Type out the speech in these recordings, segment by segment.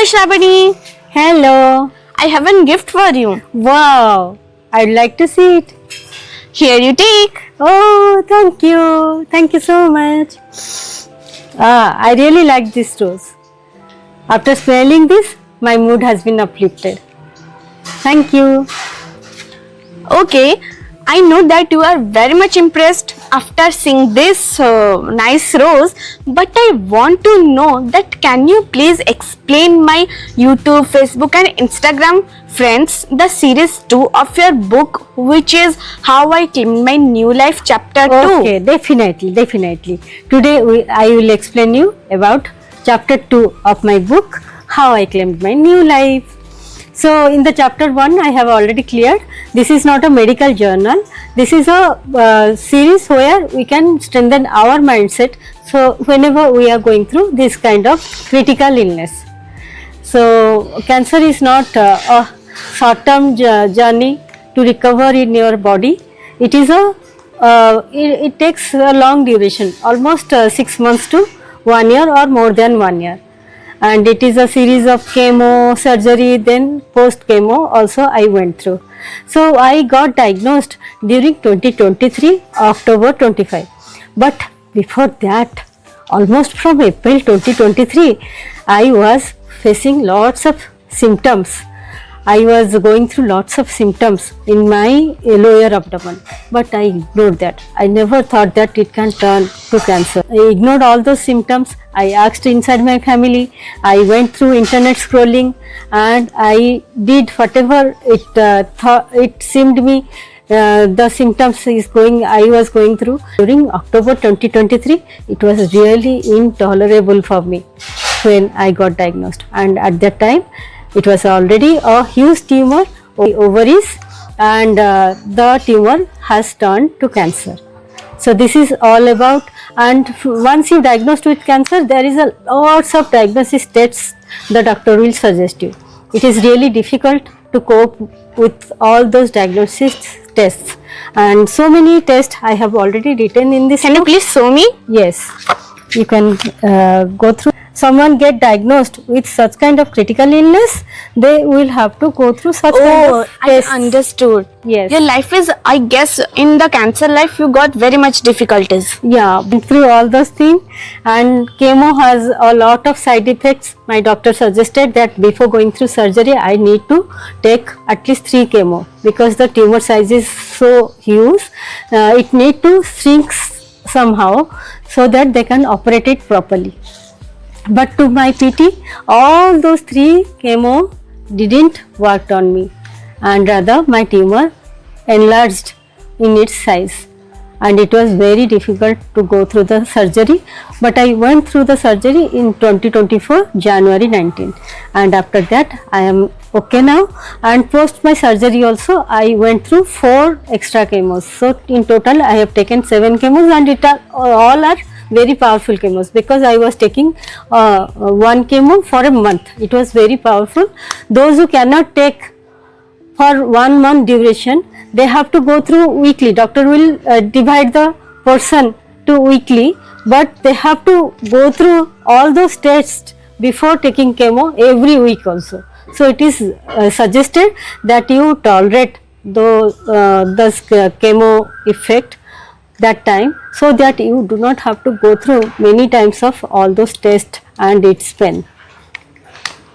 Hello Shravani, Hello. I have a gift for you. Wow. I'd like to see it. Here you take. Oh, thank you. Thank you so much. I really like this rose. After smelling this, my mood has been uplifted. Thank you. Okay, I know that you are very much impressed after seeing this nice rose, but I want to know that can you please explain my YouTube, Facebook and Instagram friends the series 2 of your book, which is How I Claimed My New Life chapter 2. Okay, definitely. Today I will explain you about chapter 2 of my book, How I Claimed My New Life. So in the chapter 1 I have already cleared, this is not a medical journal, this is a series where we can strengthen our mindset, so whenever we are going through this kind of critical illness. So cancer is not a short term journey to recover in your body, it is it takes a long duration, almost 6 months to 1 year or more than 1 year. And it is a series of chemo, surgery, then post chemo also I went through. So I got diagnosed during 2023, October 25. But before that, almost from April 2023, I was facing lots of symptoms. I was going through lots of symptoms in my lower abdomen, but I ignored that. I never thought that it can turn to cancer. I ignored all those symptoms. I asked inside my family. I went through internet scrolling, and I did whatever it seemed me the symptoms I was going through. During October 2023, it was really intolerable for me when I got diagnosed, and at that time it was already a huge tumor on the ovaries, and the tumor has turned to cancer. So this is all about, and once you diagnosed with cancer, there is a lots of diagnosis tests the doctor will suggest you. It is really difficult to cope with all those diagnosis tests, and so many tests I have already written in this. Can you please show me? Yes, you can go through. Someone get diagnosed with such kind of critical illness, they will have to go through such kind of tests. I understood. Yes. Your life is, I guess, in the cancer life you got very much difficulties. Yeah, been through all those things, and chemo has a lot of side effects. My doctor suggested that before going through surgery, I need to take at least 3 chemo because the tumor size is so huge. It need to shrink somehow so that they can operate it properly. But to my pity, all those 3 chemo didn't work on me, and rather my tumor enlarged in its size, and it was very difficult to go through the surgery. But I went through the surgery in 2024 January 19, and after that I am okay now. And post my surgery also I went through 4 extra chemos. So in total I have taken 7 chemos, and all are very powerful chemos because I was taking 1 chemo for a month. It was very powerful. Those who cannot take for 1 month duration, they have to go through weekly. Doctor will divide the portion to weekly, but they have to go through all those tests before taking chemo every week also. So it is suggested that you tolerate the chemo effect that time, so that you do not have to go through many times of all those tests and its pain.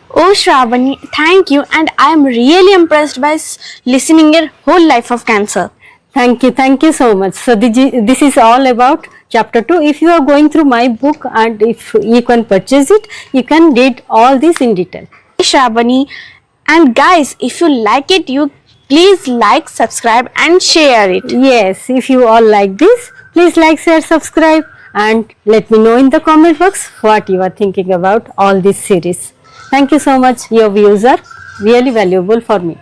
Oh Shravani, thank you, and I am really impressed by listening your whole life of cancer. Thank you so much. So this is all about chapter 2. If you are going through my book and if you can purchase it, you can read all this in detail. Shravani, and guys, if you like it, you please like, subscribe and share it. Yes, if you all like this, please like, share, subscribe, and let me know in the comment box what you are thinking about all this series. Thank you so much. Your views are really valuable for me.